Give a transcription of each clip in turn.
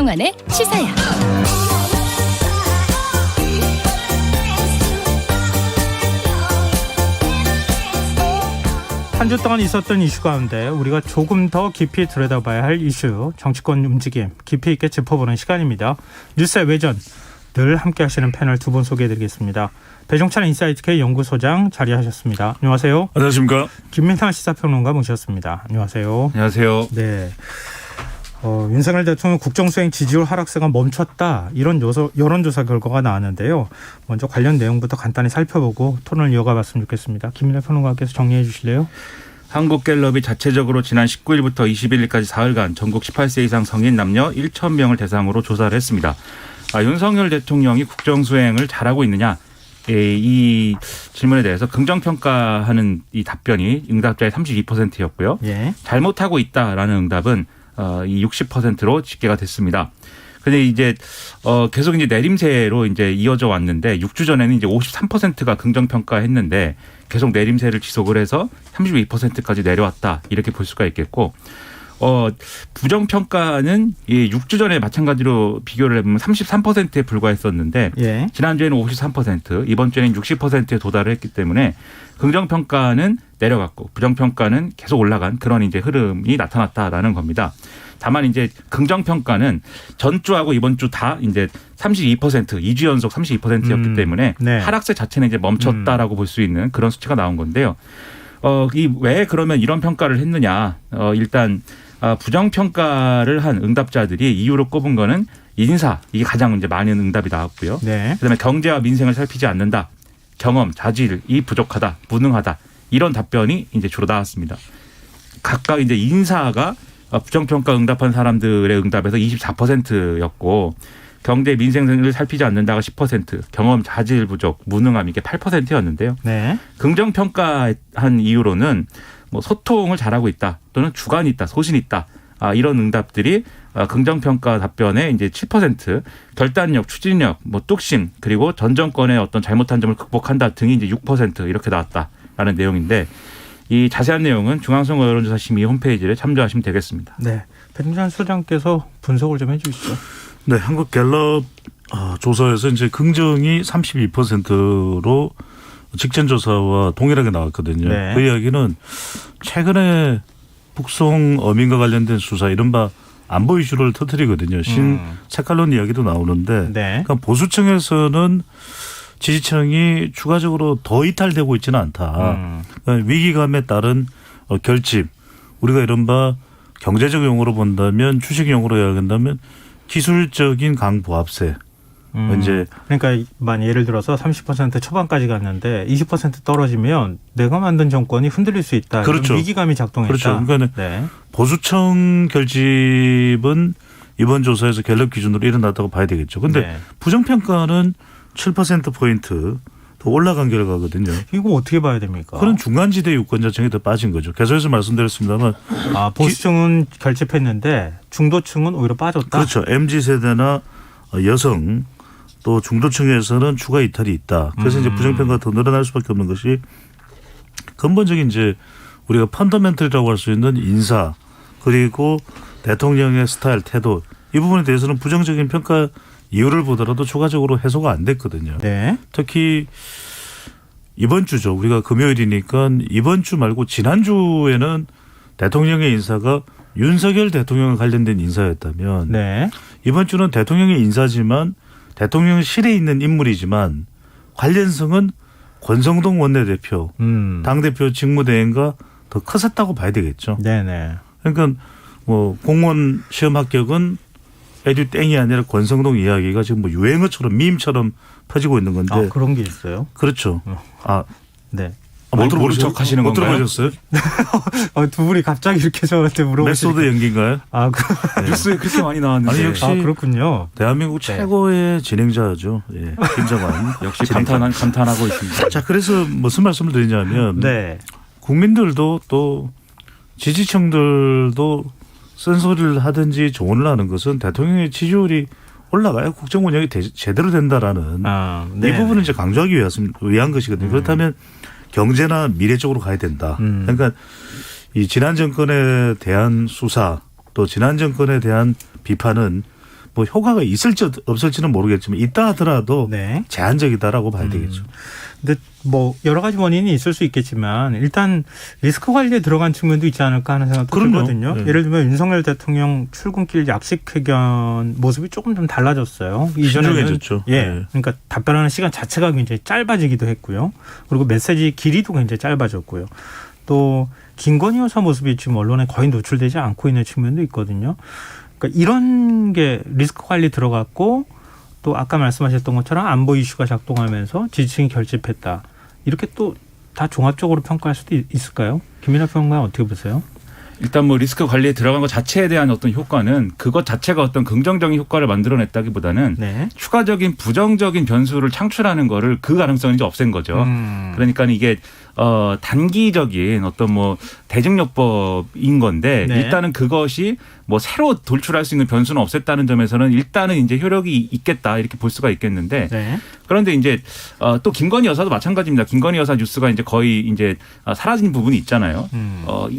한상환의 시사야. 한 주 동안 있었던 이슈 가운데 우리가 조금 더 깊이 들여다봐야 할 이슈, 정치권 움직임 깊이 있게 짚어보는 시간입니다. 뉴스의 외전, 늘 함께 하시는 패널 두 분 소개해드리겠습니다. 배종찬 인사이트K 연구소장 자리하셨습니다. 안녕하세요. 안녕하십니까. 김민하 시사평론가 모셨습니다. 안녕하세요. 안녕하세요. 네. 윤석열 대통령 국정수행 지지율 하락세가 멈췄다, 이런 여론조사 결과가 나왔는데요. 먼저 관련 내용부터 간단히 살펴보고 토론을 이어가봤으면 좋겠습니다. 김민하 평론가께서 정리해 주실래요? 한국갤럽이 자체적으로 지난 19일부터 21일까지 사흘간 전국 18세 이상 성인 남녀 1,000명을 대상으로 조사를 했습니다. 윤석열 대통령이 국정수행을 잘하고 있느냐, 이 질문에 대해서 긍정평가하는 이 답변이 응답자의 32%였고요. 예. 잘못하고 있다라는 응답은 이 60%로 집계가 됐습니다. 근데 이제 계속 이제 내림세로 이제 이어져 왔는데 6주 전에는 이제 53%가 긍정평가했는데 계속 내림세를 지속을 해서 32%까지 내려왔다, 이렇게 볼 수가 있겠고, 부정평가는 이 6주 전에 마찬가지로 비교를 해보면 33%에 불과했었는데, 예. 지난주에는 53%, 이번 주에는 60%에 도달을 했기 때문에 긍정평가는 내려갔고 부정평가는 계속 올라간 그런 이제 흐름이 나타났다라는 겁니다. 다만 이제 긍정평가는 전주하고 이번 주 다 이제 32%, 2주 연속 32%였기 때문에 네. 하락세 자체는 이제 멈췄다라고 볼 수 있는 그런 수치가 나온 건데요. 왜 그러면 이런 평가를 했느냐? 일단 부정평가를 한 응답자들이 이유로 꼽은 거는 인사, 이게 가장 이제 많은 응답이 나왔고요. 네. 그다음에 경제와 민생을 살피지 않는다, 경험, 자질이 부족하다, 무능하다, 이런 답변이 이제 주로 나왔습니다. 각각 이제 인사가 부정평가 응답한 사람들의 응답에서 24%였고, 경제 민생을 살피지 않는다가 10%, 경험, 자질 부족, 무능함, 이게 8%였는데요. 네. 긍정평가한 이유로는 뭐 소통을 잘하고 있다, 또는 주관이 있다, 소신이 있다, 이런 응답들이 긍정평가 답변에 이제 7%, 결단력, 추진력, 뭐 뚝심, 그리고 전 정권의 어떤 잘못한 점을 극복한다 등이 이제 6% 이렇게 나왔다라는 내용인데, 이 자세한 내용은 중앙선거 여론조사심의 홈페이지를 참조하시면 되겠습니다. 네. 배종찬 소장께서 분석을 좀 해주시죠. 네, 한국갤럽 조사에서 이제 긍정이 32%로 직전 조사와 동일하게 나왔거든요. 네. 그 이야기는 최근에 북송 어민과 관련된 수사, 이른바 안보 이슈를 터뜨리거든요. 색깔론 이야기도 나오는데, 네. 그러니까 보수층에서는 지지층이 추가적으로 더 이탈되고 있지는 않다. 그러니까 위기감에 따른 결집, 우리가 이른바 경제적 용어로 본다면, 주식 용어로 이야기한다면 기술적인 강부합세. 이제 그러니까 예를 들어서 30% 초반까지 갔는데 20% 떨어지면 내가 만든 정권이 흔들릴 수 있다. 그렇죠. 이런 위기감이 작동했다. 그렇죠. 그러니까 네. 보수층 결집은 이번 조사에서 갤럽 기준으로 일어났다고 봐야 되겠죠. 그런데 네. 부정평가는 7%포인트 더 올라간 결과거든요. 이거 어떻게 봐야 됩니까? 그런 중간지대 유권자층이 더 빠진 거죠. 계속해서 말씀드렸습니다만. 보수층은 결집했는데 중도층은 오히려 빠졌다. 그렇죠. MZ세대나 여성, 또 중도층에서는 추가 이탈이 있다. 그래서 이제 부정평가가 더 늘어날 수밖에 없는 것이, 근본적인 이제 우리가 펀더멘털이라고 할 수 있는 인사, 그리고 대통령의 스타일, 태도, 이 부분에 대해서는 부정적인 평가 이유를 보더라도 추가적으로 해소가 안 됐거든요. 네. 특히 이번 주죠. 우리가 금요일이니까 이번 주 말고 지난주에는 대통령의 인사가 윤석열 대통령과 관련된 인사였다면, 네. 이번 주는 대통령의 인사지만 대통령실에 있는 인물이지만 관련성은 권성동 원내대표, 당대표 직무대행과 더 커졌다고 봐야 되겠죠. 네네. 그러니까 뭐 공무원 시험 합격은 에듀 땡이 아니라 권성동 이야기가 지금 뭐 유행어처럼 밈처럼 퍼지고 있는 건데. 그런 게 있어요? 그렇죠. 네. 모른 척 하시는 못 건가요? 들어보셨어요? 두 분이 갑자기 이렇게 저한테 물어보시니까. 메소드 연기인가요? 뉴스에 그렇게 많이 나왔는데. 아니, 역시 그렇군요. 대한민국 최고의 진행자죠. 예, 김정환. 역시 감탄하고 있습니다. 자, 그래서 무슨 말씀을 드리냐면, 네. 국민들도 또 지지층들도 쓴소리를 하든지 조언을 하는 것은 대통령의 지지율이 올라가야 국정 운영이 제대로 된다라는 이 부분을 이제 강조하기 위한 것이거든요. 그렇다면 경제나 미래 쪽으로 가야 된다. 그러니까 이 지난 정권에 대한 수사, 또 지난 정권에 대한 비판은 뭐 효과가 있을지 없을지는 모르겠지만 있다 하더라도 네. 제한적이다라고 봐야 되겠죠. 근데 뭐 여러 가지 원인이 있을 수 있겠지만 일단 리스크 관리에 들어간 측면도 있지 않을까 하는 생각도 그럼요. 들거든요. 네. 예를 들면 윤석열 대통령 출근길 약식회견 모습이 조금 좀 달라졌어요. 이전에는 신중해졌죠. 예, 네. 그러니까 답변하는 시간 자체가 굉장히 짧아지기도 했고요. 그리고 메시지 길이도 굉장히 짧아졌고요. 또 김건희 여사 모습이 지금 언론에 거의 노출되지 않고 있는 측면도 있거든요. 그러니까 이런 게 리스크 관리 들어갔고 또 아까 말씀하셨던 것처럼 안보 이슈가 작동하면서 지지층이 결집했다. 이렇게 또 다 종합적으로 평가할 수도 있을까요? 김민하 평론가 어떻게 보세요? 일단 뭐 리스크 관리에 들어간 것 자체에 대한 어떤 효과는 그것 자체가 어떤 긍정적인 효과를 만들어냈다기보다는 네. 추가적인 부정적인 변수를 창출하는 거를 그 가능성을 이제 없앤 거죠. 그러니까 이게 단기적인 어떤 뭐 대증요법인 건데 네. 일단은 그것이 뭐 새로 돌출할 수 있는 변수는 없앴다는 점에서는 일단은 이제 효력이 있겠다 이렇게 볼 수가 있겠는데 네. 그런데 이제 또 김건희 여사도 마찬가지입니다. 김건희 여사 뉴스가 이제 거의 이제 사라진 부분이 있잖아요.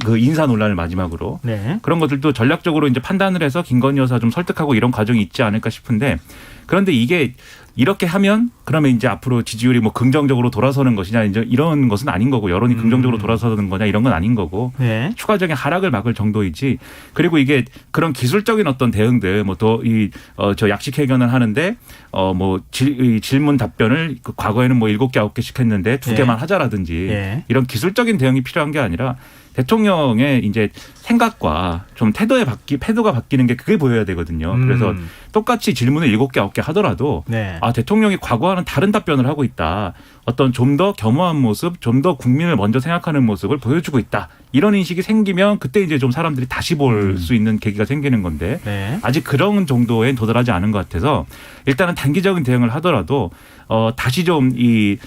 그 인사 논란을 마지막으로 네. 그런 것들도 전략적으로 이제 판단을 해서 김건희 여사 좀 설득하고 이런 과정이 있지 않을까 싶은데 그런데 이게 이렇게 하면 그러면 이제 앞으로 지지율이 뭐 긍정적으로 돌아서는 것이냐 이제 이런 것은 아닌 거고 여론이 긍정적으로 돌아서는 거냐 이런 건 아닌 거고 네. 추가적인 하락을 막을 정도이지 그리고 이게 그런 기술적인 어떤 대응들 뭐 또 저 약식 회견을 하는데 뭐 질문 답변을 과거에는 뭐 7개 9개씩 했는데 2개만 네. 하자라든지 네. 이런 기술적인 대응이 필요한 게 아니라 대통령의 이제 생각과 좀 태도가 바뀌는 게 그게 보여야 되거든요. 그래서 똑같이 질문을 7개, 9개 하더라도 네. 아, 대통령이 과거와는 다른 답변을 하고 있다. 어떤 좀 더 겸허한 모습, 좀 더 국민을 먼저 생각하는 모습을 보여주고 있다. 이런 인식이 생기면 그때 이제 좀 사람들이 다시 볼 수 있는 계기가 생기는 건데 네. 아직 그런 정도에 도달하지 않은 것 같아서 일단은 단기적인 대응을 하더라도 다시 좀 이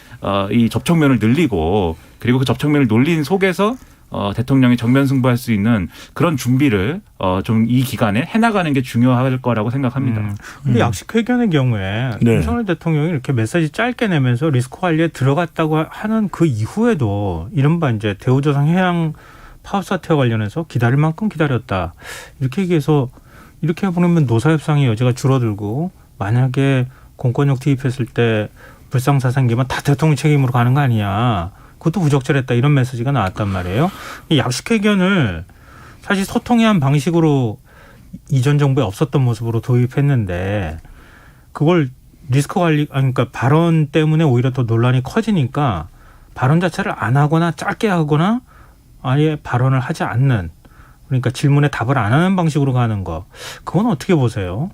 접촉면을 늘리고 그리고 그 접촉면을 놀린 속에서 대통령이 정면 승부할 수 있는 그런 준비를 좀 이 기간에 해나가는 게 중요할 거라고 생각합니다. 근데 약식 회견의 경우에 네. 윤석열 대통령이 이렇게 메시지 짧게 내면서 리스크 관리에 들어갔다고 하는 그 이후에도 이른바 이제 대우조선 해양 파업 사태와 관련해서 기다릴 만큼 기다렸다. 이렇게 얘기해서 이렇게 보면 노사협상의 여지가 줄어들고 만약에 공권력 투입했을 때 불상사상기만 다 대통령 책임으로 가는 거 아니냐. 그것도 부적절했다 이런 메시지가 나왔단 말이에요. 이 약식회견을 사실 소통의 한 방식으로 이전 정부에 없었던 모습으로 도입했는데 그걸 리스크 관리 그러니까 발언 때문에 오히려 더 논란이 커지니까 발언 자체를 안 하거나 짧게 하거나 아예 발언을 하지 않는 그러니까 질문에 답을 안 하는 방식으로 가는 거 그건 어떻게 보세요?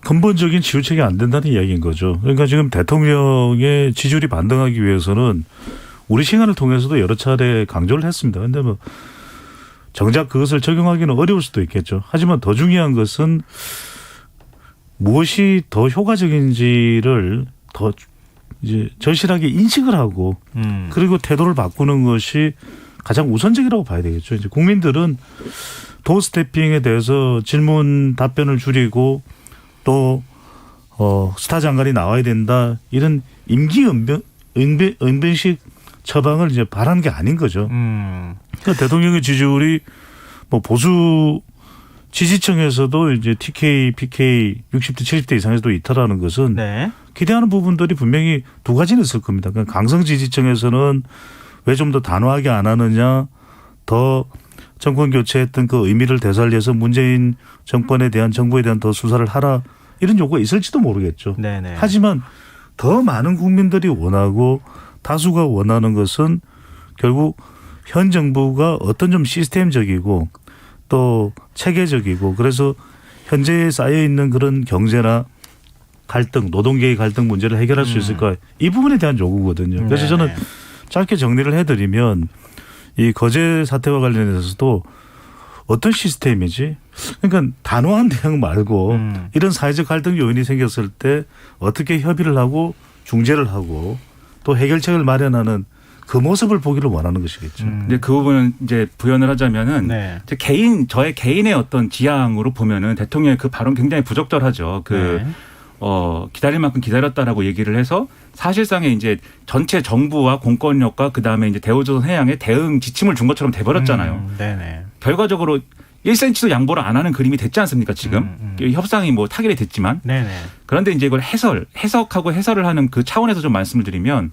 근본적인 지우책이 안 된다는 이야기인 거죠. 그러니까 지금 대통령의 지지율이 반등하기 위해서는 우리 시간을 통해서도 여러 차례 강조를 했습니다. 그런데 뭐 정작 그것을 적용하기는 어려울 수도 있겠죠. 하지만 더 중요한 것은 무엇이 더 효과적인지를 더 이제 절실하게 인식을 하고 그리고 태도를 바꾸는 것이 가장 우선적이라고 봐야 되겠죠. 이제 국민들은 도어스태핑에 대해서 질문 답변을 줄이고 또 스타 장관이 나와야 된다 이런 임기응변식 처방을 이제 바라는 게 아닌 거죠. 그러니까 대통령의 지지율이 뭐 보수 지지층에서도 이제 TK, PK 60대 70대 이상에서도 이탈하는 것은 네. 기대하는 부분들이 분명히 두 가지는 있을 겁니다. 그러니까 강성 지지층에서는 왜 좀 더 단호하게 안 하느냐, 더 정권 교체했던 그 의미를 되살려서 문재인 정권에 대한 정부에 대한 더 수사를 하라 이런 요구가 있을지도 모르겠죠. 네네. 하지만 더 많은 국민들이 원하고 다수가 원하는 것은 결국 현 정부가 어떤 좀 시스템적이고 또 체계적이고 그래서 현재에 쌓여 있는 그런 경제나 갈등, 노동계의 갈등 문제를 해결할 수 있을까 이 부분에 대한 요구거든요. 그래서 저는 짧게 정리를 해드리면 이 거제 사태와 관련해서도 어떤 시스템이지? 그러니까 단호한 대응 말고 이런 사회적 갈등 요인이 생겼을 때 어떻게 협의를 하고 중재를 하고 또 해결책을 마련하는 그 모습을 보기를 원하는 것이겠죠. 근데 그 부분은 이제 부연을 하자면은 네. 저의 개인의 어떤 지향으로 보면은 대통령의 그 발언 굉장히 부적절하죠. 네. 기다릴 만큼 기다렸다라고 얘기를 해서 사실상의 이제 전체 정부와 공권력과 그 다음에 이제 대우조선 해양에 대응 지침을 준 것처럼 돼버렸잖아요. 네네. 결과적으로 1cm도 양보를 안 하는 그림이 됐지 않습니까 지금. 협상이 뭐 타결이 됐지만. 네네. 그런데 이제 이걸 해석하고 해설을 하는 그 차원에서 좀 말씀을 드리면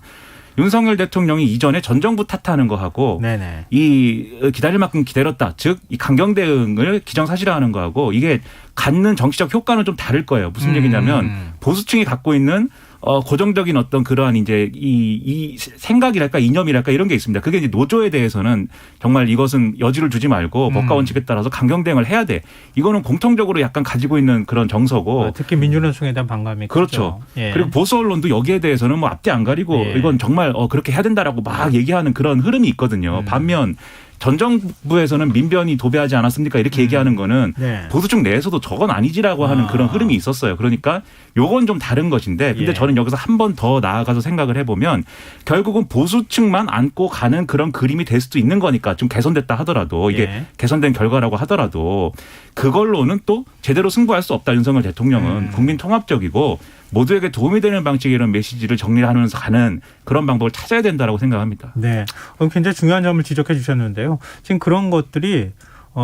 윤석열 대통령이 이전에 전 정부 탓하는 거하고 네네. 이 기다릴 만큼 기다렸다. 즉 이 강경 대응을 기정사실화하는 거하고 이게 갖는 정치적 효과는 좀 다를 거예요. 무슨 얘기냐면 보수층이 갖고 있는 고정적인 어떤 그러한 이제 이 생각이랄까 이념이랄까 이런 게 있습니다. 그게 이제 노조에 대해서는 정말 이것은 여지를 두지 말고 법과 원칙에 따라서 강경 대응을 해야 돼. 이거는 공통적으로 약간 가지고 있는 그런 정서고. 특히 민주노총에 대한 반감이 그렇죠. 크죠. 예. 그리고 보수 언론도 여기에 대해서는 뭐 앞뒤 안 가리고 예. 이건 정말 그렇게 해야 된다라고 막 얘기하는 그런 흐름이 있거든요. 반면 전 정부에서는 민변이 도배하지 않았습니까? 이렇게 얘기하는 거는 네. 보수층 내에서도 저건 아니지라고 하는 그런 흐름이 있었어요. 그러니까 요건 좀 다른 것인데 근데 예. 저는 여기서 한 번 더 나아가서 생각을 해보면 결국은 보수층만 안고 가는 그런 그림이 될 수도 있는 거니까 좀 개선됐다 하더라도 이게 예. 개선된 결과라고 하더라도 그걸로는 또 제대로 승부할 수 없다. 윤석열 대통령은 국민 통합적이고 모두에게 도움이 되는 방식의 이런 메시지를 정리하면서 가는 그런 방법을 찾아야 된다라고 생각합니다. 네. 굉장히 중요한 점을 지적해 주셨는데요. 지금 그런 것들이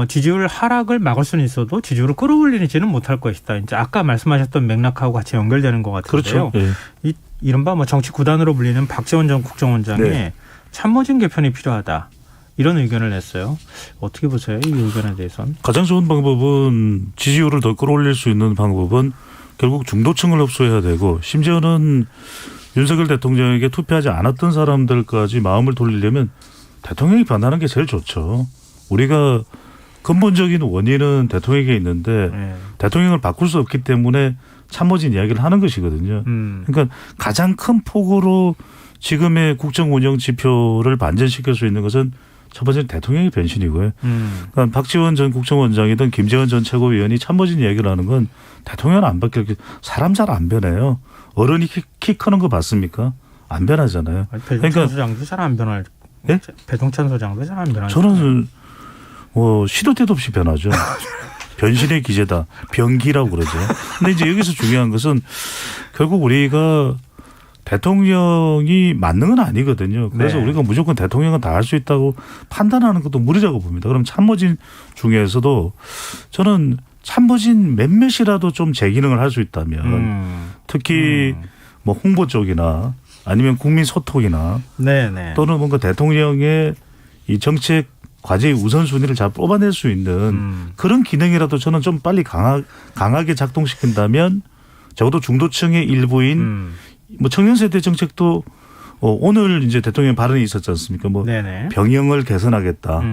지지율 하락을 막을 수는 있어도 지지율을 끌어올리지는 못할 것이다. 이제 아까 말씀하셨던 맥락하고 같이 연결되는 것 같은데요. 그렇죠. 예. 이른바 뭐 정치 구단으로 불리는 박지원 전 국정원장이 네. 참모진 개편이 필요하다. 이런 의견을 냈어요. 어떻게 보세요? 이 의견에 대해서는? 가장 좋은 방법은 지지율을 더 끌어올릴 수 있는 방법은 결국 중도층을 흡수해야 되고 심지어는 윤석열 대통령에게 투표하지 않았던 사람들까지 마음을 돌리려면 대통령이 변하는 게 제일 좋죠. 우리가 근본적인 원인은 대통령에게 있는데 네. 대통령을 바꿀 수 없기 때문에 참모진 이야기를 하는 것이거든요. 그러니까 가장 큰 폭으로 지금의 국정 운영 지표를 반전시킬 수 있는 것은 첫 번째는 대통령의 변신이고요. 그러니까 박지원 전 국정원장이든 김재원 전 최고위원이 참모진 이야기를 하는 건 대통령은 안 바뀔 게 사람 잘 안 변해요. 어른이 키 크는 거 봤습니까? 안 변하잖아요. 배종찬 그러니까 소장도 잘 안 변할. 예? 배종찬 소장도 잘 안 변할. 저는 시도 때도 없이 변하죠. 변신의 기제다. 변기라고 그러죠. 근데 이제 여기서 중요한 것은 결국 우리가 대통령이 맞는 건 아니거든요. 그래서 네. 우리가 무조건 대통령은 다 할 수 있다고 판단하는 것도 무리라고 봅니다. 그럼 참모진 중에서도 저는 참모진 몇몇이라도 좀 제 기능을 할 수 있다면 특히 뭐 홍보 쪽이나 아니면 국민 소통이나 네네. 또는 뭔가 대통령의 이 정책 과제의 우선순위를 잘 뽑아낼 수 있는 그런 기능이라도 저는 좀 빨리 강하게 작동시킨다면 적어도 중도층의 일부인 뭐 청년세대 정책도 오늘 이제 대통령 발언이 있었지 않습니까? 뭐 네네. 병영을 개선하겠다.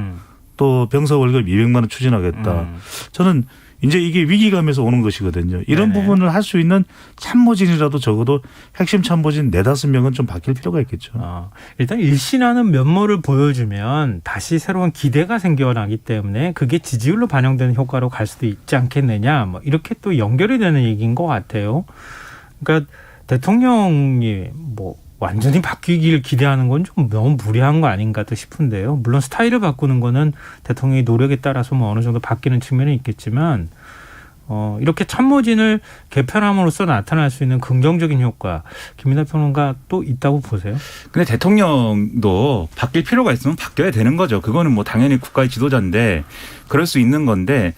또 병사 월급 200만 원 추진하겠다. 저는 이제 이게 위기감에서 오는 것이거든요. 이런 네네. 부분을 할 수 있는 참모진이라도 적어도 핵심 참모진 4-5명은 좀 바뀔 필요가 있겠죠. 일단 일신하는 면모를 보여주면 다시 새로운 기대가 생겨나기 때문에 그게 지지율로 반영되는 효과로 갈 수도 있지 않겠느냐. 뭐 이렇게 또 연결이 되는 얘기인 것 같아요. 그러니까 대통령이 뭐 완전히 바뀌길 기대하는 건 좀 너무 무리한 거 아닌가 또 싶은데요. 물론 스타일을 바꾸는 거는 대통령의 노력에 따라서 뭐 어느 정도 바뀌는 측면이 있겠지만 이렇게 참모진을 개편함으로써 나타날 수 있는 긍정적인 효과 김민하 평론가 또 있다고 보세요? 근데 대통령도 바뀔 필요가 있으면 바뀌어야 되는 거죠. 그거는 뭐 당연히 국가의 지도자인데 그럴 수 있는 건데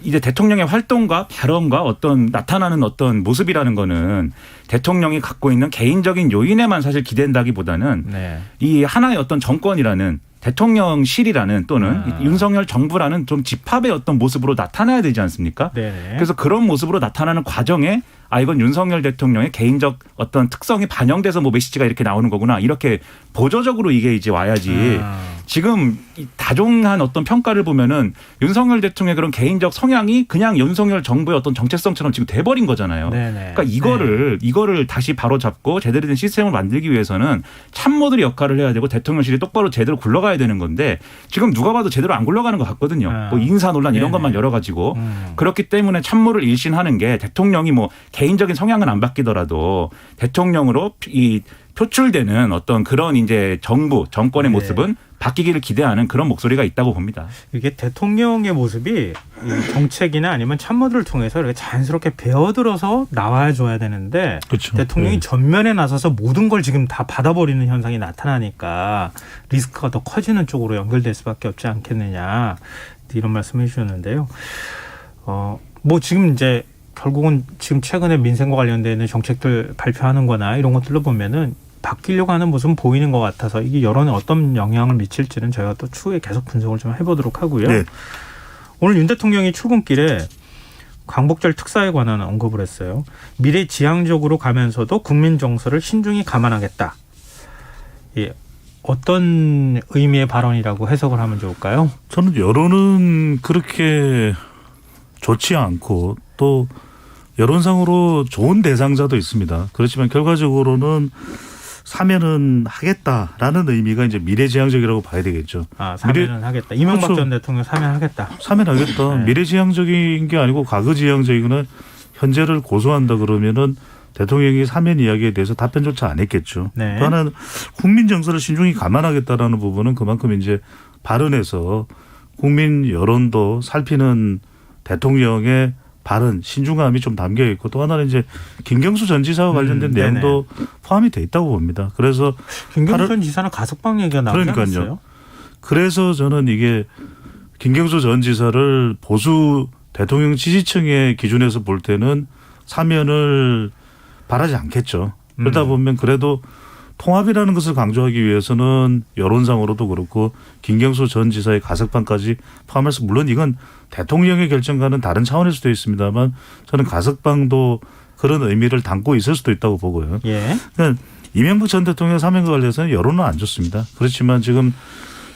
이제 대통령의 활동과 발언과 어떤 나타나는 어떤 모습이라는 거는 대통령이 갖고 있는 개인적인 요인에만 사실 기댄다기보다는 네. 이 하나의 어떤 정권이라는 대통령실이라는 또는 윤석열 정부라는 좀 집합의 어떤 모습으로 나타나야 되지 않습니까? 네네. 그래서 그런 모습으로 나타나는 과정에 이건 윤석열 대통령의 개인적 어떤 특성이 반영돼서 뭐 메시지가 이렇게 나오는 거구나. 이렇게 보조적으로 이게 이제 와야지. 지금 다종한 어떤 평가를 보면은 윤석열 대통령의 그런 개인적 성향이 그냥 윤석열 정부의 어떤 정체성처럼 지금 돼버린 거잖아요. 네네. 그러니까 이거를 다시 바로잡고 제대로 된 시스템을 만들기 위해서는 참모들이 역할을 해야 되고 대통령실이 똑바로 제대로 굴러가야 되는 건데 지금 누가 봐도 제대로 안 굴러가는 것 같거든요. 뭐 인사 논란 이런 네네. 것만 열어가지고 그렇기 때문에 참모를 일신하는 게 대통령이 뭐 개인적인 성향은 안 바뀌더라도 대통령으로 이 표출되는 어떤 그런 이제 정권의 모습은 바뀌기를 기대하는 그런 목소리가 있다고 봅니다. 이게 대통령의 모습이 이 정책이나 아니면 참모들을 통해서 이렇게 자연스럽게 배어들어서 나와줘야 되는데 그렇죠. 대통령이 네. 전면에 나서서 모든 걸 지금 다 받아버리는 현상이 나타나니까 리스크가 더 커지는 쪽으로 연결될 수밖에 없지 않겠느냐. 이런 말씀해 주셨는데요. 뭐 지금 이제 결국은 지금 최근에 민생과 관련되는 정책들 발표하는 거나 이런 것들로 보면은 바뀌려고 하는 모습은 보이는 것 같아서 이게 여론에 어떤 영향을 미칠지는 저희가 또 추후에 계속 분석을 좀 해보도록 하고요. 네. 오늘 윤 대통령이 출근길에 광복절 특사에 관한 언급을 했어요. 미래지향적으로 가면서도 국민 정서를 신중히 감안하겠다. 예, 어떤 의미의 발언이라고 해석을 하면 좋을까요? 저는 여론은 그렇게 좋지 않고 또 여론상으로 좋은 대상자도 있습니다. 그렇지만 결과적으로는 사면은 하겠다라는 의미가 이제 미래지향적이라고 봐야 되겠죠. 사면은 하겠다. 이명박 그렇죠. 전 대통령 사면하겠다. 사면하겠다. 네. 미래지향적인 게 아니고 과거지향적이거나 현재를 고소한다 그러면은 대통령이 사면 이야기에 대해서 답변조차 안 했겠죠. 네. 또 하나는 국민 정서를 신중히 감안하겠다라는 부분은 그만큼 이제 발언에서 국민 여론도 살피는 대통령의 발언 신중함이 좀 담겨 있고 또 하나는 이제 김경수 전 지사와 관련된 내용도 포함이 돼 있다고 봅니다. 그래서 김경수 전 지사는 가석방 얘기가 나오지 그러니까요. 않았어요? 그래서 저는 이게 김경수 전 지사를 보수 대통령 지지층의 기준에서 볼 때는 사면을 바라지 않겠죠. 그러다 보면 그래도 통합이라는 것을 강조하기 위해서는 여론상으로도 그렇고 김경수 전 지사의 가석방까지 포함해서 물론 이건 대통령의 결정과는 다른 차원일 수도 있습니다만 저는 가석방도 그런 의미를 담고 있을 수도 있다고 보고요. 예. 그러니까 이명박 전 대통령 사면과 관련해서는 여론은 안 좋습니다. 그렇지만 지금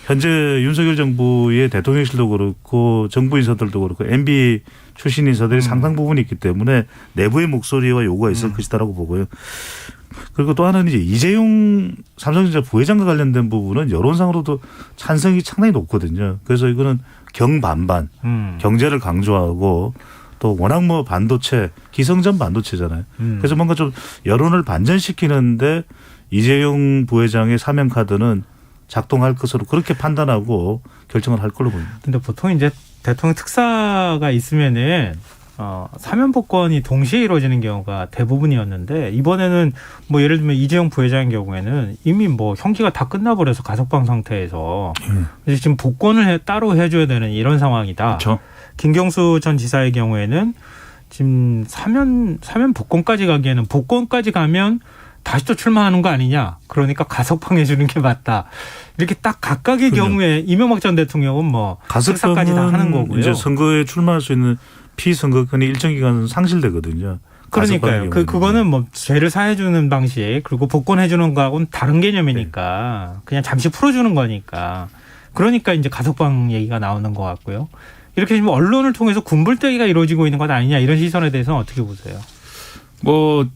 현재 윤석열 정부의 대통령실도 그렇고 정부 인사들도 그렇고 MB 출신 인사들이 상당 부분 있기 때문에 내부의 목소리와 요구가 있을 것이다라고 보고요. 그리고 또 하나는 이제 이재용 삼성전자 부회장과 관련된 부분은 여론상으로도 찬성이 상당히 높거든요. 그래서 이거는 경반반 경제를 강조하고 또 워낙 뭐 반도체 기성전 반도체잖아요. 그래서 뭔가 좀 여론을 반전시키는데 이재용 부회장의 사면 카드는 작동할 것으로 그렇게 판단하고 결정을 할 걸로 보입니다. 근데 보통 이제 대통령 특사가 있으면은 사면 복권이 동시에 이루어지는 경우가 대부분이었는데 이번에는 뭐 예를 들면 이재용 부회장의 경우에는 이미 뭐 형기가 다 끝나버려서 가석방 상태에서 그래서 지금 복권을 따로 해줘야 되는 이런 상황이다. 그렇죠. 김경수 전 지사의 경우에는 지금 사면 복권까지 가기에는 복권까지 가면 다시 또 출마하는 거 아니냐. 그러니까 가석방해 주는 게 맞다. 이렇게 딱 각각의 경우에 이명박 전 대통령은 뭐 특사까지 다 하는 거고요. 이제 선거에 출마할 수 있는 피선거권이 일정 기간 상실되거든요. 그러니까요. 그거는 뭐 죄를 사해주는 방식 그리고 복권해주는 거하고는 다른 개념이니까 그냥 잠시 풀어주는 거니까 그러니까 이제 가석방 얘기가 나오는 것 같고요. 이렇게 지금 언론을 통해서 군불대기가 이루어지고 있는 것 아니냐 이런 시선에 대해서는 어떻게 보세요? 뭐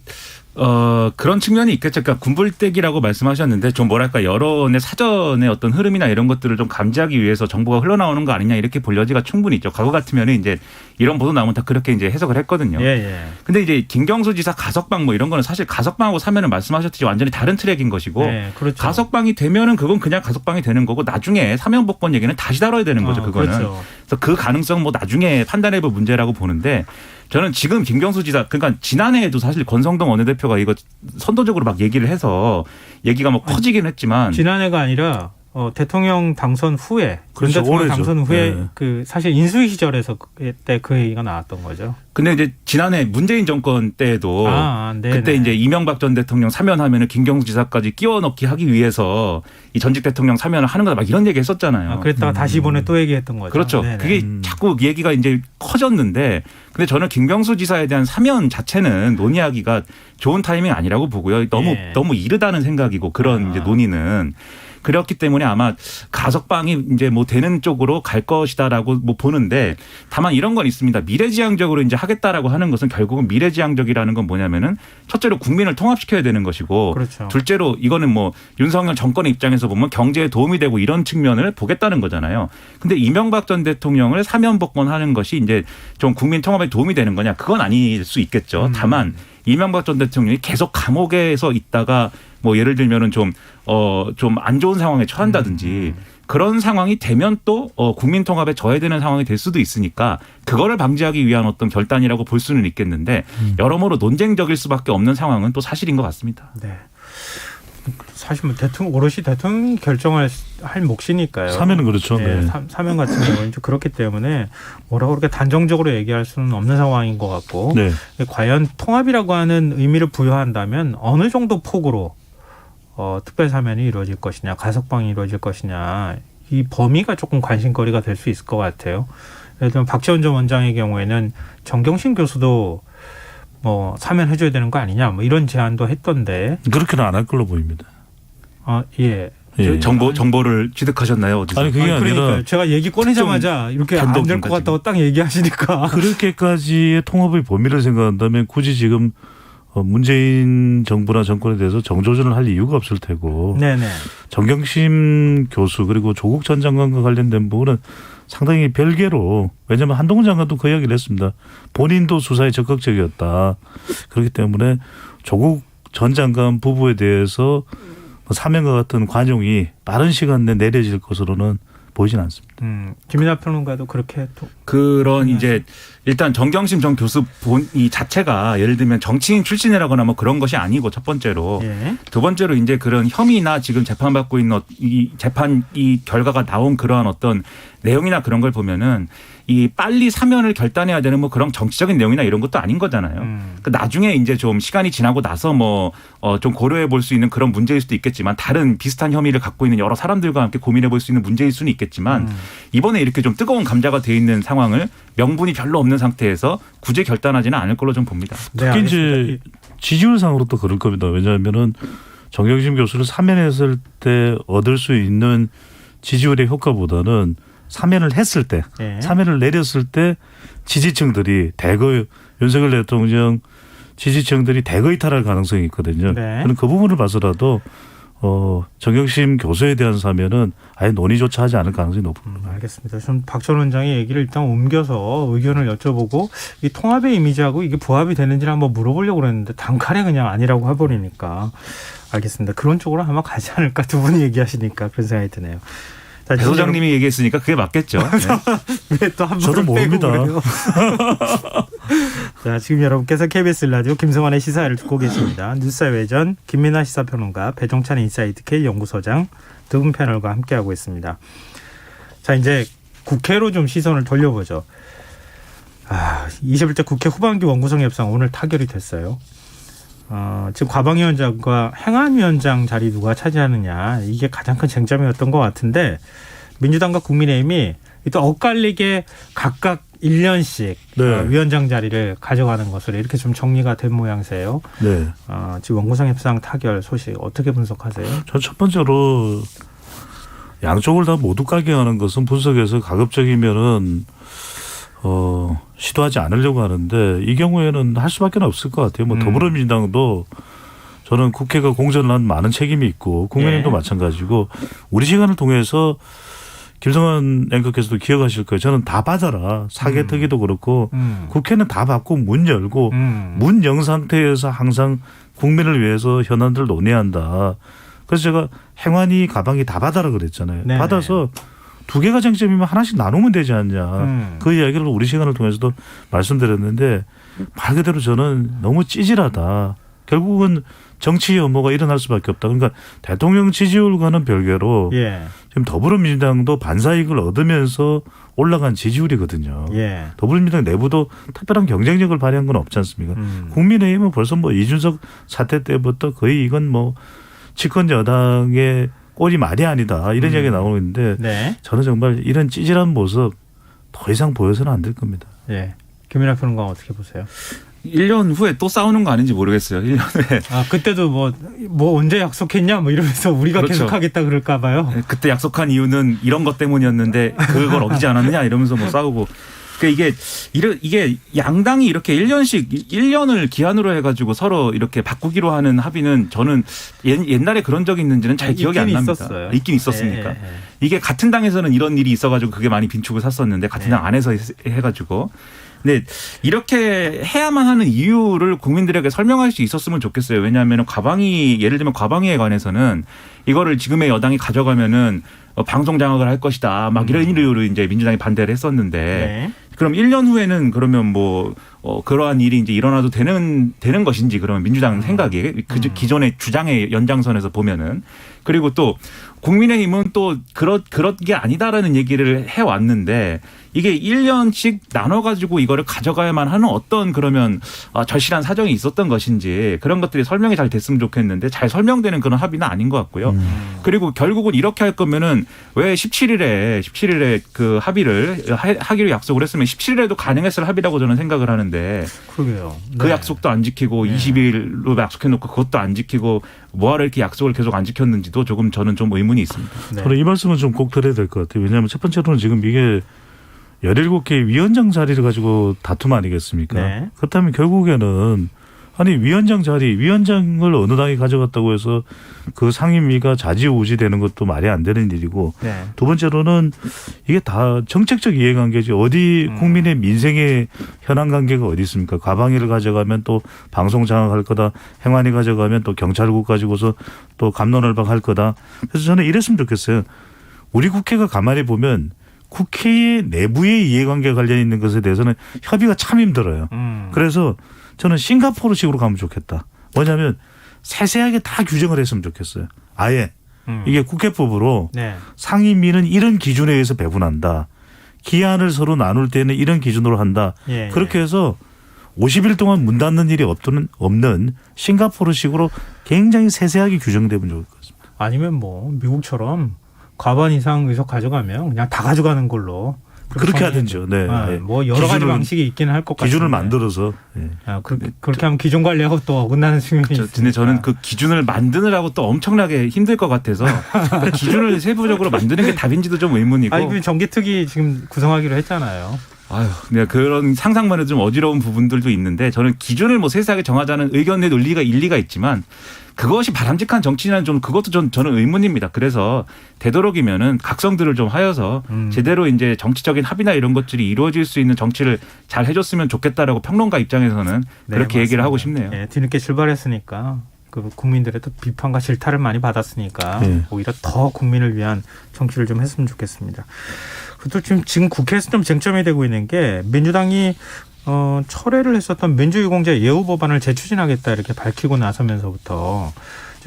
그런 측면이 있겠죠. 그러니까 군불대기라고 말씀하셨는데 좀 뭐랄까 여론의 사전의 어떤 흐름이나 이런 것들을 좀 감지하기 위해서 정보가 흘러나오는 거 아니냐 이렇게 볼 여지가 충분히 있죠. 과거 같으면 이제 이런 보도 나오면 다 그렇게 이제 해석을 했거든요. 예. 근데 이제 김경수 지사 가석방 뭐 이런 거는 사실 가석방하고 사면은 말씀하셨듯이 완전히 다른 트랙인 것이고 그렇죠. 가석방이 되면은 그건 그냥 가석방이 되는 거고 나중에 사면 복권 얘기는 다시 다뤄야 되는 거죠. 그거는. 그렇죠. 그래서 그 가능성 뭐 나중에 판단해볼 문제라고 보는데 저는 지금 김경수 지사 그러니까 지난해에도 사실 권성동 원내대표가 이거 선도적으로 막 얘기를 해서 얘기가 뭐 커지긴 했지만 지난해가 아니라 대통령 당선 후에 그렇죠. 대통령 올해죠. 당선 후에 네. 그 사실 인수위 시절에서 그때 그 얘기가 나왔던 거죠. 근데 이제 지난해 문재인 정권 때에도 그때 이제 이명박 전 대통령 사면하면은 김경수 지사까지 끼워 넣기 하기 위해서 이 전직 대통령 사면을 하는 거다 막 이런 얘기 했었잖아요. 그랬다가 다시 이번에 또 얘기했던 거죠. 그렇죠. 네네. 그게 자꾸 얘기가 이제 커졌는데 근데 저는 김경수 지사에 대한 사면 자체는 논의하기가 좋은 타이밍 아니라고 보고요. 너무 이르다는 생각이고 그런 이제 논의는 그렇기 때문에 아마 가석방이 이제 뭐 되는 쪽으로 갈 것이다라고 뭐 보는데 다만 이런 건 있습니다. 미래지향적으로 이제 하겠다라고 하는 것은 결국은 미래지향적이라는 건 뭐냐면은 첫째로 국민을 통합시켜야 되는 것이고 그렇죠. 둘째로 이거는 뭐 윤석열 정권의 입장에서 보면 경제에 도움이 되고 이런 측면을 보겠다는 거잖아요. 근데 이명박 전 대통령을 사면 복권하는 것이 이제 좀 국민 통합에 도움이 되는 거냐? 그건 아닐 수 있겠죠. 다만 이명박 전 대통령이 계속 감옥에서 있다가 뭐 예를 들면은 좀 안 좋은 상황에 처한다든지 그런 상황이 되면 또 국민 통합에 저해되는 상황이 될 수도 있으니까 그거를 방지하기 위한 어떤 결단이라고 볼 수는 있겠는데 여러모로 논쟁적일 수밖에 없는 상황은 또 사실인 것 같습니다. 네. 사실 뭐 오롯이 대통령 결정할 할 몫이니까요. 사면은 그렇죠. 네, 네. 사면 같은 경우는 좀 그렇기 때문에 뭐라고 그렇게 단정적으로 얘기할 수는 없는 상황인 것 같고 네. 과연 통합이라고 하는 의미를 부여한다면 어느 정도 폭으로 특별 사면이 이루어질 것이냐, 가석방이 이루어질 것이냐 이 범위가 조금 관심거리가 될 수 있을 것 같아요. 예를 들면 박지원 전 원장의 경우에는 정경심 교수도 뭐 사면해줘야 되는 거 아니냐, 뭐 이런 제안도 했던데. 그렇게는 안 할 걸로 보입니다. 예. 예. 정보를 취득하셨나요? 어디서? 아니 그게 그러니까요. 아니라 제가 얘기 꺼내자마자 이렇게 안 될 것 같다고 딱 얘기하시니까. 그렇게까지의 통합의 범위를 생각한다면 굳이 지금 문재인 정부나 정권에 대해서 정조준을 할 이유가 없을 테고 네네. 정경심 교수 그리고 조국 전 장관과 관련된 부분은 상당히 별개로, 왜냐하면 한동훈 장관도 그 이야기를 했습니다. 본인도 수사에 적극적이었다. 그렇기 때문에 조국 전 장관 부부에 대해서 사면과 같은 관용이 빠른 시간 내에 내려질 것으로는 보이진 않습니다. 김민하 평론가도 그렇게 그런 이제 일단 정경심 전 교수 이 자체가 예를 들면 정치인 출신이라거나 뭐 그런 것이 아니고 첫 번째로 예. 두 번째로 이제 그런 혐의나 지금 재판받고 있는 이 재판 이 결과가 나온 그러한 어떤 내용이나 그런 걸 보면은 이 빨리 사면을 결단해야 되는 뭐 그런 정치적인 내용이나 이런 것도 아닌 거잖아요. 그 나중에 이제 좀 시간이 지나고 나서 뭐 좀 고려해 볼 수 있는 그런 문제일 수도 있겠지만 다른 비슷한 혐의를 갖고 있는 여러 사람들과 함께 고민해 볼 수 있는 문제일 수는 있겠지만 이번에 이렇게 좀 뜨거운 감자가 돼 있는 상황을 명분이 별로 없는 상태에서 굳이 결단하지는 않을 걸로 좀 봅니다. 네, 특히 이제 지지율상으로 또 그럴 겁니다. 왜냐하면은 정경심 교수를 사면했을 때 얻을 수 있는 지지율의 효과보다는 사면을 했을 때, 예. 사면을 내렸을 때 지지층들이 대거 윤석열 대통령 지지층들이 대거 이탈할 가능성이 있거든요. 네. 그럼 그 부분을 봐서라도 정경심 교수에 대한 사면은 아예 논의조차 하지 않을 가능성이 높습니다. 알겠습니다. 좀 박 전 원장의 얘기를 일단 옮겨서 의견을 여쭤보고 이 통합의 이미지하고 이게 부합이 되는지를 한번 물어보려고 그랬는데 단칼에 그냥 아니라고 해버리니까 알겠습니다. 그런 쪽으로 아마 가지 않을까 두 분이 얘기하시니까 그런 생각이 드네요. 자, 배 소장님이 얘기했으니까 그게 맞겠죠. 네. 왜 또 한 저도 번을 빼고 모릅니다. 그래요? 자, 지금 여러분께서 KBS 라디오 김성환의 시사회를 듣고 계십니다. 뉴스의 외전 김민하 시사평론가, 배종찬 인사이트K 연구소장 두 분 패널과 함께하고 있습니다. 자, 이제 국회로 좀 시선을 돌려보죠. 21대 국회 후반기 원구성 협상 오늘 타결이 됐어요. 지금 과방위원장과 행안위원장 자리 누가 차지하느냐 이게 가장 큰 쟁점이었던 것 같은데 민주당과 국민의힘이 또 엇갈리게 각각 1년씩 네. 위원장 자리를 가져가는 것으로 이렇게 좀 정리가 된 모양새예요. 네. 지금 원구성 협상 타결 소식 어떻게 분석하세요? 전 첫 번째로 양쪽을 다 모두 까게 하는 것은 분석에서 가급적이면은 시도하지 않으려고 하는데 이 경우에는 할 수밖에 없을 것 같아요. 뭐 더불어민주당도 저는 국회가 공전을 한 많은 책임이 있고 국민의힘도 네. 마찬가지고 우리 시간을 통해서 김성환 앵커께서도 기억하실 거예요. 저는 다 받아라. 사개특위도 그렇고 국회는 다 받고 문 열고 문 연 상태에서 항상 국민을 위해서 현안들 논의한다. 그래서 제가 행안위 가방이 다 받아라 그랬잖아요. 네네. 받아서 두 개가 쟁점이면 하나씩 나누면 되지 않냐. 그 이야기를 우리 시간을 통해서도 말씀드렸는데 말 그대로 저는 너무 찌질하다. 결국은 정치 혐오가 일어날 수밖에 없다. 그러니까 대통령 지지율과는 별개로 예. 지금 더불어민주당도 반사이익을 얻으면서 올라간 지지율이거든요. 예. 더불어민주당 내부도 특별한 경쟁력을 발휘한 건 없지 않습니까? 국민의힘은 벌써 뭐 이준석 사태 때부터 거의 이건 뭐 집권 여당의 꼴이 말이 아니다. 이런 이야기가 나오고 있는데 네. 저는 정말 이런 찌질한 모습 더 이상 보여서는 안 될 겁니다. 예. 김민하 평론가 어떻게 보세요? 1년 후에 또 싸우는 거 아닌지 모르겠어요. 1년 후에. 그때도 뭐 언제 약속했냐 뭐 이러면서 우리가 그렇죠. 계속하겠다 그럴까 봐요. 그때 약속한 이유는 이런 것 때문이었는데 그걸 어기지 않았느냐 이러면서 뭐 싸우고. 그러니까 이게 양당이 이렇게 1년을 기한으로 해가지고 서로 이렇게 바꾸기로 하는 합의는 저는 옛날에 그런 적이 있는지는 잘 기억이 안 납니다. 있었어요. 있긴 있었으니까. 예. 이게 같은 당에서는 이런 일이 있어가지고 그게 많이 빈축을 샀었는데 같은 당 안에서 해가지고. 근데 이렇게 해야만 하는 이유를 국민들에게 설명할 수 있었으면 좋겠어요. 왜냐하면 예를 들면 과방위에 관해서는 이거를 지금의 여당이 가져가면은 방송 장악을 할 것이다. 막 이런 이유로 이제 민주당이 반대를 했었는데 네. 그럼 1년 후에는 그러면 뭐 그러한 일이 이제 일어나도 되는 것인지 그러면 민주당 생각이 기존의 주장의 연장선에서 보면은 그리고 또 국민의힘은 또 그런 게 아니다라는 얘기를 해왔는데 이게 1년씩 나눠가지고 이거를 가져가야만 하는 어떤 그러면 절실한 사정이 있었던 것인지 그런 것들이 설명이 잘 됐으면 좋겠는데 잘 설명되는 그런 합의는 아닌 것 같고요. 그리고 결국은 이렇게 할 거면은 왜 17일에 그 합의를 하기로 약속을 했으면 17일에도 가능했을 합의라고 저는 생각을 하는데 그러게요. 그 네. 약속도 안 지키고 20일로 약속해놓고 그것도 안 지키고 뭐하러 이렇게 약속을 계속 안 지켰는지도 조금 저는 좀 의문이 있습니다. 네. 저는 이 말씀은 좀 꼭 드려야 될 것 같아요. 왜냐하면 첫 번째로는 지금 이게 17개 위원장 자리를 가지고 다툼 아니겠습니까? 네. 그렇다면 결국에는 아니 위원장을 어느 당이 가져갔다고 해서 그 상임위가 좌지우지되는 것도 말이 안 되는 일이고 네. 두 번째로는 이게 다 정책적 이해관계지 어디 국민의 민생의 현안 관계가 어디 있습니까? 가방위를 가져가면 또 방송 장악할 거다. 행안위 가져가면 또 경찰국 가지고서 또 갑론을박 할 거다. 그래서 저는 이랬으면 좋겠어요. 우리 국회가 가만히 보면 국회의 내부의 이해관계 관련 있는 것에 대해서는 협의가 참 힘들어요. 그래서 저는 싱가포르식으로 가면 좋겠다. 뭐냐면 세세하게 다 규정을 했으면 좋겠어요. 아예 이게 국회법으로 네. 상임위는 이런 기준에 의해서 배분한다. 기한을 서로 나눌 때는 이런 기준으로 한다. 예, 그렇게 해서 50일 동안 문 닫는 일이 없는 싱가포르식으로 굉장히 세세하게 규정되면 좋을 것 같습니다. 아니면 뭐 미국처럼 과반 이상 의석 가져가면 그냥 다 가져가는 걸로 그렇게 하든지요. 네. 뭐 여러 가지 방식이 있기는 할 것 같아요. 기준을 만들어서. 네. 그렇게 하면 기존 관리하고 또 어긋나는 측면이 있습니다. 근데 저는 그 기준을 만드느라고 또 엄청나게 힘들 것 같아서 그 기준을 세부적으로 만드는 게 답인지도 좀 의문이고. 그 정기특위 지금 구성하기로 했잖아요. 아유, 그런 상상만 해도 좀 어지러운 부분들도 있는데 저는 기준을 뭐 세세하게 정하자는 의견의 논리가 일리가 있지만 그것이 바람직한 정치냐는 좀 그것도 저는 의문입니다. 그래서 되도록이면은 각성들을 좀 하여서 제대로 이제 정치적인 합의나 이런 것들이 이루어질 수 있는 정치를 잘 해줬으면 좋겠다라고 평론가 입장에서는 그렇게 얘기를 하고 싶네요. 네, 뒤늦게 출발했으니까 그 국민들의 또 비판과 질타를 많이 받았으니까 오히려 더 국민을 위한 정치를 좀 했으면 좋겠습니다. 그것도 지금 국회에서 좀 쟁점이 되고 있는 게 민주당이 철회를 했었던 민주유공자 예우 법안을 재추진하겠다 이렇게 밝히고 나서면서부터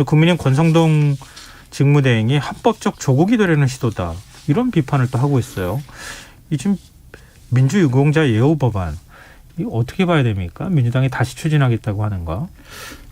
국민의힘 권성동 직무대행이 합법적 조국이 되려는 시도다 이런 비판을 또 하고 있어요. 이 지금 민주유공자 예우 법안 이거 어떻게 봐야 됩니까? 민주당이 다시 추진하겠다고 하는가?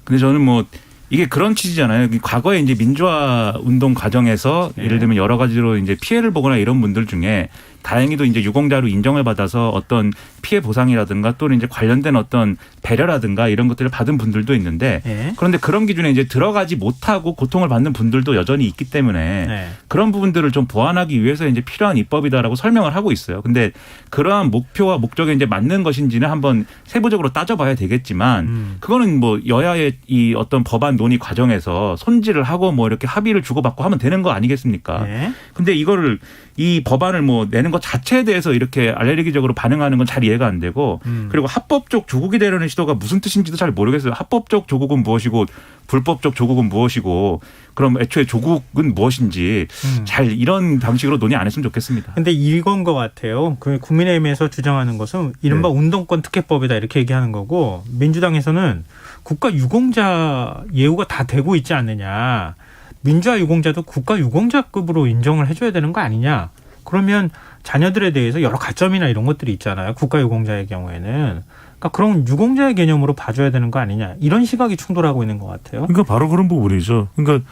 근데 저는 뭐 이게 그런 취지잖아요. 과거에 이제 민주화 운동 과정에서 예를 들면 여러 가지로 이제 피해를 보거나 이런 분들 중에 다행히도 이제 유공자로 인정을 받아서 어떤 피해 보상이라든가 또는 이제 관련된 어떤 배려라든가 이런 것들을 받은 분들도 있는데 그런데 그런 기준에 이제 들어가지 못하고 고통을 받는 분들도 여전히 있기 때문에 그런 부분들을 좀 보완하기 위해서 이제 필요한 입법이다라고 설명을 하고 있어요. 근데 그러한 목표와 목적에 이제 맞는 것인지는 한번 세부적으로 따져봐야 되겠지만 그거는 뭐 여야의 이 어떤 법안 논의 과정에서 손질을 하고 뭐 이렇게 합의를 주고받고 하면 되는 거 아니겠습니까? 근데 이거를 이 법안을 뭐 내는 것 자체에 대해서 이렇게 알레르기적으로 반응하는 건 잘 이해가 안 되고 그리고 합법적 조국이 되려는 시도가 무슨 뜻인지도 잘 모르겠어요. 합법적 조국은 무엇이고 불법적 조국은 무엇이고 그럼 애초에 조국은 무엇인지 잘 이런 방식으로 논의 안 했으면 좋겠습니다. 근데 이건 것 같아요. 그 국민의힘에서 주장하는 것은 이른바 운동권 특혜법이다 이렇게 얘기하는 거고 민주당에서는 국가 유공자 예우가 다 되고 있지 않느냐. 민주화 유공자도 국가 유공자급으로 인정을 해줘야 되는 거 아니냐. 그러면 자녀들에 대해서 여러 가점이나 이런 것들이 있잖아요. 국가 유공자의 경우에는. 그러니까 그런 유공자의 개념으로 봐줘야 되는 거 아니냐. 이런 시각이 충돌하고 있는 것 같아요. 그러니까 바로 그런 부분이죠. 그러니까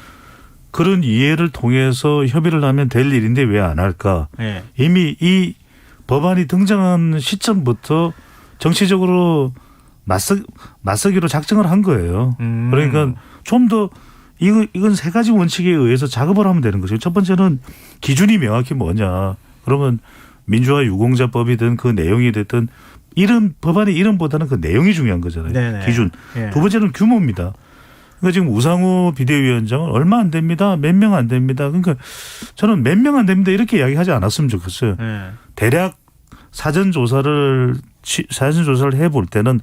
그런 이해를 통해서 협의를 하면 될 일인데 왜 안 할까. 이미 이 법안이 등장한 시점부터 정치적으로 맞서기로 작정을 한 거예요. 그러니까 좀 더 이건 세 가지 원칙에 의해서 작업을 하면 되는 거죠. 첫 번째는 기준이 명확히 뭐냐. 그러면 민주화 유공자법이든 그 내용이 됐든 법안의 이름보다는 그 내용이 중요한 거잖아요. 네네. 기준. 두 번째는 규모입니다. 그러니까 지금 우상호 비대위원장은 얼마 안 됩니다. 몇 명 안 됩니다. 그러니까 저는 몇 명 안 됩니다. 이렇게 이야기하지 않았으면 좋겠어요. 대략 사전조사를 해볼 때는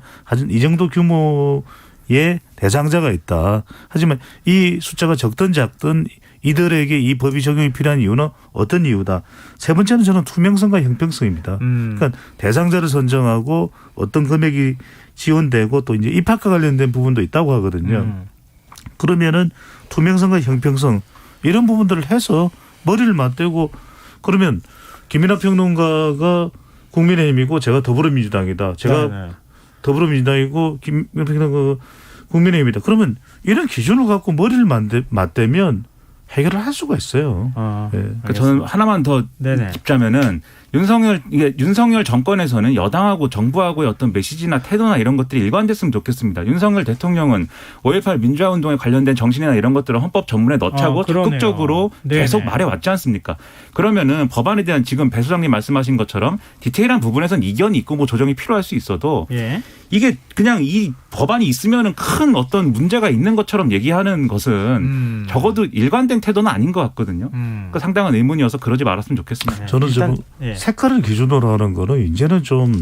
이 정도 규모의 대상자가 있다. 하지만 이 숫자가 적든 작든 이들에게 이 법이 적용이 필요한 이유는 어떤 이유다. 세 번째는 저는 투명성과 형평성입니다. 그러니까 대상자를 선정하고 어떤 금액이 지원되고 또 이제 입학과 관련된 부분도 있다고 하거든요. 그러면은 투명성과 형평성 이런 부분들을 해서 머리를 맞대고 그러면 김민하 평론가가 국민의힘이고 제가 더불어민주당이다. 제가 네네. 더불어민주당이고 김민하 평론가가 국민의힘이다. 그러면 이런 기준을 갖고 머리를 맞대면 해결을 할 수가 있어요. 네. 그러니까 저는 하나만 더 네네. 짚자면은 윤석열 정권에서는 여당하고 정부하고의 어떤 메시지나 태도나 이런 것들이 일관됐으면 좋겠습니다. 윤석열 대통령은 5.18 민주화 운동에 관련된 정신이나 이런 것들을 헌법 전문에 넣자고 그러네요. 적극적으로 계속 네네. 말해왔지 않습니까? 그러면은 법안에 대한 지금 배 소장님 말씀하신 것처럼 디테일한 부분에서는 이견이 있고 뭐 조정이 필요할 수 있어도 예. 이게 그냥 이 법안이 있으면은 큰 어떤 문제가 있는 것처럼 얘기하는 것은 적어도 일관된 태도는 아닌 것 같거든요. 그러니까 상당한 의문이어서 그러지 말았으면 좋겠습니다. 저는 일단, 지금 예. 색깔을 기준으로 하는 거는 이제는 좀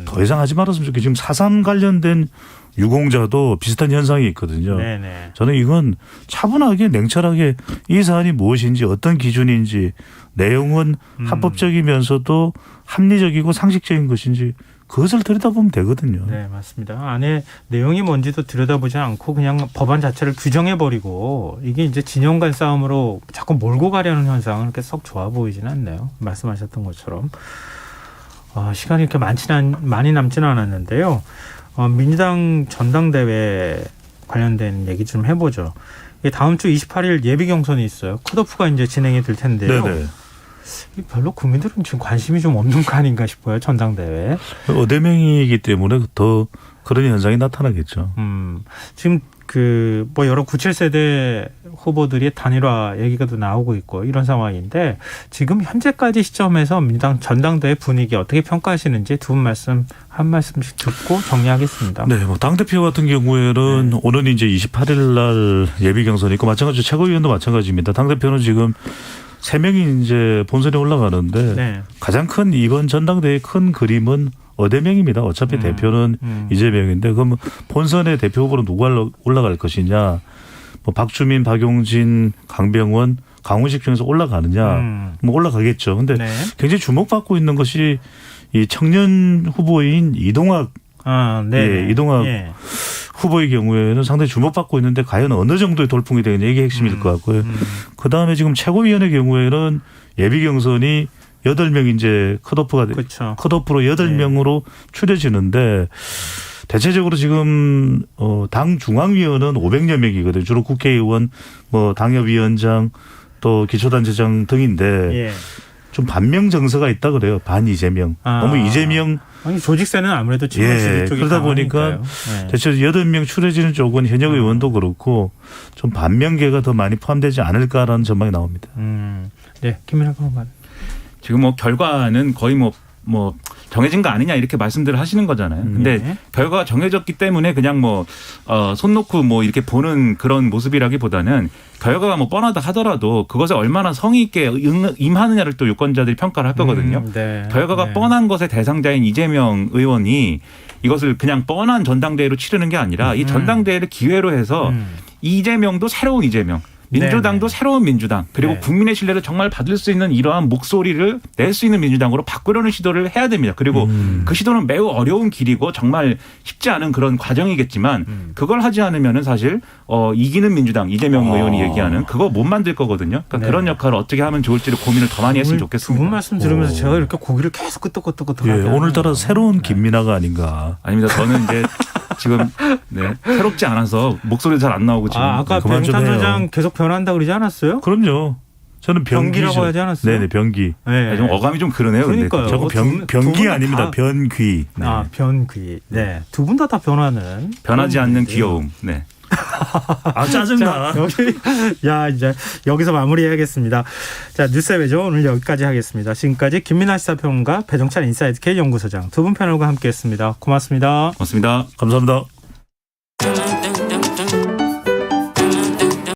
더 이상 하지 말았으면 좋겠어요. 지금 4.3 관련된 유공자도 비슷한 현상이 있거든요. 네네. 저는 이건 차분하게 냉철하게 이 사안이 무엇인지 어떤 기준인지 내용은 합법적이면서도 합리적이고 상식적인 것인지 그것을 들여다보면 되거든요. 네, 맞습니다. 안에 내용이 뭔지도 들여다보지 않고 그냥 법안 자체를 규정해버리고 이게 이제 진영 간 싸움으로 자꾸 몰고 가려는 현상은 그렇게 썩 좋아 보이지는 않네요. 말씀하셨던 것처럼. 시간이 이렇게 많이 남지는 않았는데요. 민주당 전당대회 관련된 얘기 좀 해보죠. 이게 다음 주 28일 예비 경선이 있어요. 컷오프가 이제 진행이 될 텐데요. 네네. 별로 국민들은 지금 관심이 좀 없는 거 아닌가 싶어요. 전당대회. 어대명이기 때문에 더 그런 현상이 나타나겠죠. 지금 여러 97세대 후보들이 단일화 얘기가 또 나오고 있고 이런 상황인데 지금 현재까지 시점에서 민주당 전당대회 분위기 어떻게 평가하시는지 두 분 한 말씀씩 듣고 정리하겠습니다. 네, 뭐 당대표 같은 경우에는 오늘 이제 28일 날 예비 경선이 있고 마찬가지로 최고위원도 마찬가지입니다. 당대표는 지금 3명이 이제 본선에 올라가는데 네. 가장 큰 이번 전당대회의 큰 그림은 어대명입니다. 어차피 대표는 이재명인데 그럼 본선의 대표 후보로 누가 올라갈 것이냐. 뭐 박주민, 박용진, 강병원, 강훈식 중에서 올라가느냐. 뭐 올라가겠죠. 근데 네. 굉장히 주목받고 있는 것이 이 청년 후보인 이동학 네. 이동학 후보의 경우에는 상당히 주목받고 있는데 과연 어느 정도의 돌풍이 되느냐 이게 핵심일 것 같고요. 그다음에 지금 최고위원의 경우에는 예비 경선이 8명 이제 컷오프가 그렇죠. 컷오프로 8명으로 추려지는데 대체적으로 지금 당 중앙위원은 500여 명이거든요. 주로 국회의원, 뭐 당협위원장 또 기초단체장 등인데 예. 좀 반명 정서가 있다 그래요. 반 이재명. 너무 이재명. 아니, 조직세는 아무래도 지금 쪽이 그러다 보니까 대체 8명 추려지는 쪽은 현역 의원도 그렇고 좀 반명계가 더 많이 포함되지 않을까라는 전망이 나옵니다. 네, 김민하 평론가. 지금 뭐 결과는 거의 뭐 정해진 거 아니냐 이렇게 말씀들을 하시는 거잖아요. 근데 결과가 정해졌기 때문에 그냥 손 놓고 뭐 이렇게 보는 그런 모습이라기보다는 결과가 뭐 뻔하다 하더라도 그것에 얼마나 성의 있게 임하느냐를 또 유권자들이 평가를 할 거거든요. 네. 결과가 뻔한 것의 대상자인 이재명 의원이 이것을 그냥 뻔한 전당대회로 치르는 게 아니라 이 전당대회를 기회로 해서 이재명도 새로운 이재명. 민주당도 새로운 민주당 그리고 국민의 신뢰를 정말 받을 수 있는 이러한 목소리를 낼 수 있는 민주당으로 바꾸려는 시도를 해야 됩니다. 그리고 그 시도는 매우 어려운 길이고 정말 쉽지 않은 그런 과정이겠지만 그걸 하지 않으면은 사실 이기는 민주당 이재명 의원이 얘기하는 그거 못 만들 거거든요. 그러니까 그런 역할을 어떻게 하면 좋을지를 고민을 더 많이 했으면 좋겠습니다. 두 분 말씀 들으면서 제가 이렇게 고기를 계속 끄덕끄덕 오늘따라 새로운 김민하가 아닌가. 아닙니다. 저는 이제 지금 새롭지 않아서 목소리도 잘 안 나오고 지금. 아까 그만 좀 변탄소장 계속 변한다 그러지 않았어요? 그럼요. 저는 변기라고 하지 않았어요? 네네, 변기. 네. 좀 어감이 좀 그러네요. 그러니까요. 저거 변기 아닙니다. 변귀. 네. 변귀. 네. 두 분 다 변하는. 변하지 않는 귀여움. 네. 짜증나. 이제 여기서 마무리해야겠습니다. 자, 뉴스외죠. 오늘 여기까지 하겠습니다. 지금까지 김민하 시사평론가 배종찬 인사이드 K연구소장 두 분 패널과 함께했습니다. 고맙습니다. 고맙습니다. 감사합니다.